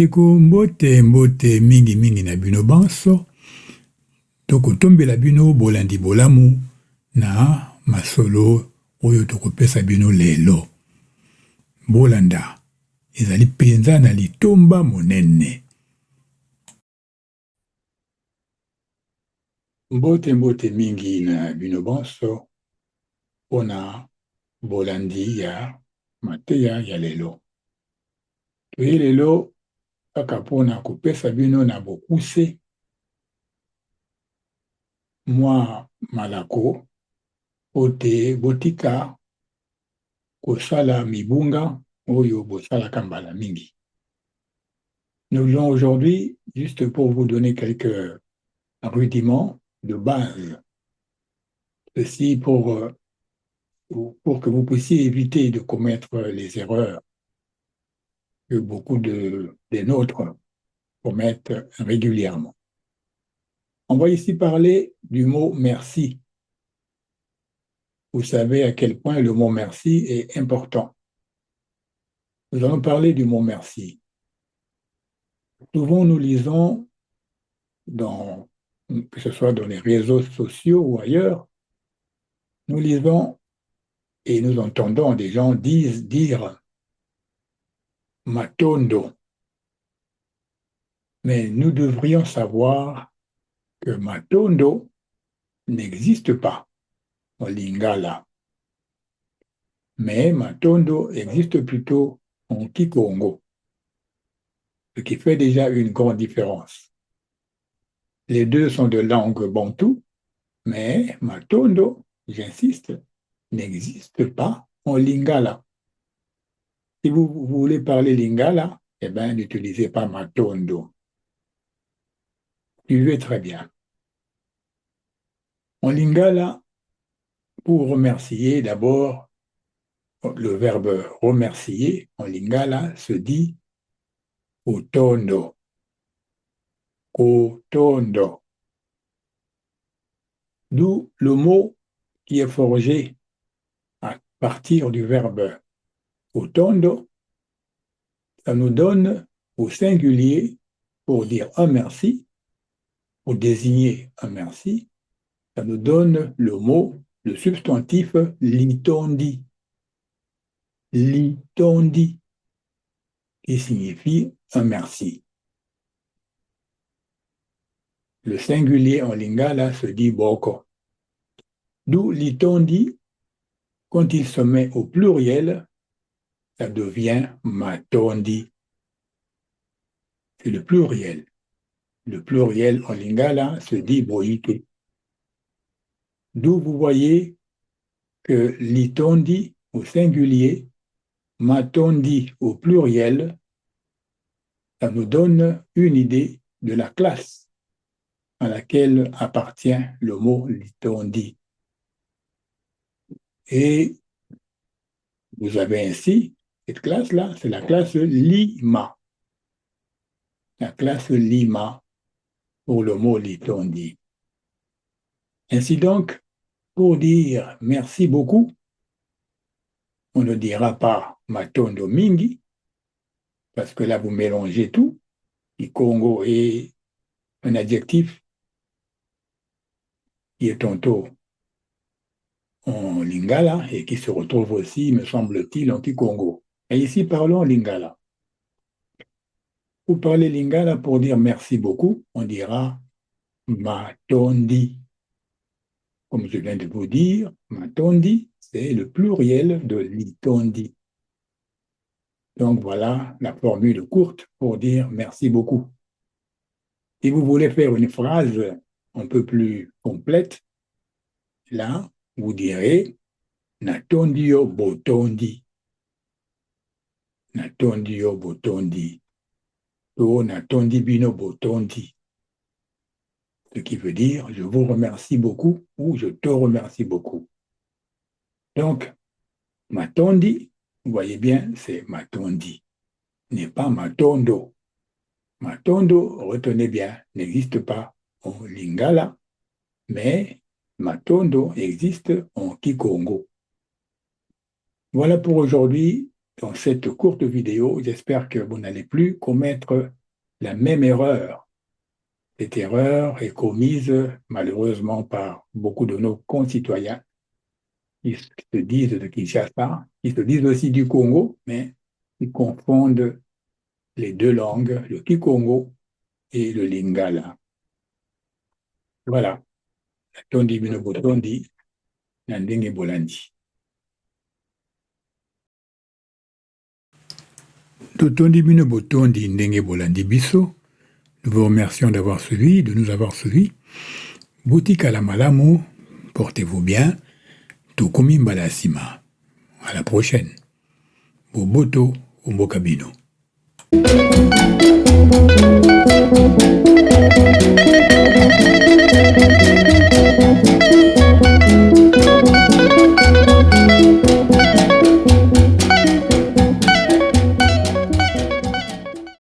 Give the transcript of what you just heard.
Bandeko mbote mbote mingi mingi na bino banso, tokotombela bino bolandi bolamu na masolo oyo tokopesa bino lelo. Bolanda, ezali penza na litomba monene. Mbote mbote mingi na bino banso, pona bolandi ya mateya ya lelo. Toye lelo, kaka pona kopesa bino na bokuse, mwa malako, ote botika kosala mibunga oyo bosala kambala mingi. Nous venons aujourd'hui juste pour vous donner quelques rudiments de base. Ceci pour que vous puissiez éviter de commettre les erreurs que beaucoup des nôtres commettent régulièrement. On va ici parler du mot merci. Vous savez à quel point le mot merci est important. Nous allons parler du mot merci. Souvent, nous lisons, que ce soit dans les réseaux sociaux ou ailleurs, nous lisons et nous entendons des gens dire « matondo ». Mais nous devrions savoir que matondo n'existe pas en lingala. Mais matondo existe plutôt en kikongo, ce qui fait déjà une grande différence. Les deux sont de langue bantou, mais matondo, j'insiste, n'existe pas en lingala. Si vous voulez parler lingala, eh bien, n'utilisez pas matondo. Suivez très bien. En lingala, pour remercier, d'abord, le verbe remercier en lingala se dit kotondo. Kotondo. D'où le mot qui est forgé à partir du verbe kotondo. Ça nous donne au singulier pour dire un merci, pour désigner un merci. Ça nous donne le mot, le substantif litondi. Litondi, qui signifie un merci. Le singulier en lingala se dit boko. D'où litondi, quand il se met au pluriel, ça devient matondi. C'est le pluriel. Le pluriel en lingala se dit boïke. D'où vous voyez que litondi au singulier, matondi au pluriel, ça nous donne une idée de la classe à laquelle appartient le mot litondi. Et vous avez ainsi, cette classe-là, c'est la classe Lima. La classe Lima pour le mot litondi. Ainsi donc, pour dire merci beaucoup, on ne dira pas matondo mingi, parce que là vous mélangez tout. Kikongo est un adjectif qui est tantôt en lingala et qui se retrouve aussi, me semble-t-il, en kikongo. Et ici, parlons lingala. Pour parler lingala, pour dire merci beaucoup, on dira matondi. Comme je viens de vous dire, matondi, c'est le pluriel de litondi. Donc voilà la formule courte pour dire merci beaucoup. Si vous voulez faire une phrase un peu plus complète, là, vous direz natondi yo botondi. Natondi yo botondi. Ou natondi bino botondi. Ce qui veut dire je vous remercie beaucoup ou je te remercie beaucoup. Donc, matondi, vous voyez bien, c'est matondi, n'est pas matondo. Matondo, retenez bien, n'existe pas en lingala, mais matondo existe en kikongo. Voilà pour aujourd'hui. dans cette courte vidéo, j'espère que vous n'allez plus commettre la même erreur. Cette erreur est commise malheureusement par beaucoup de nos concitoyens qui se disent de Kinshasa, qui se disent aussi du Congo, mais qui confondent les deux langues, le Kikongo et le Lingala. Voilà. Tondi bino botondi, na ndenge bolandi. Totondi bino botondi ndenge bolandi biso. Nous vous remercions d'avoir suivi, de nous avoir suivis. Boutique à la Malamu, portez-vous bien. Tokomi Mbalasima. À la prochaine. Boboto Umbokabino.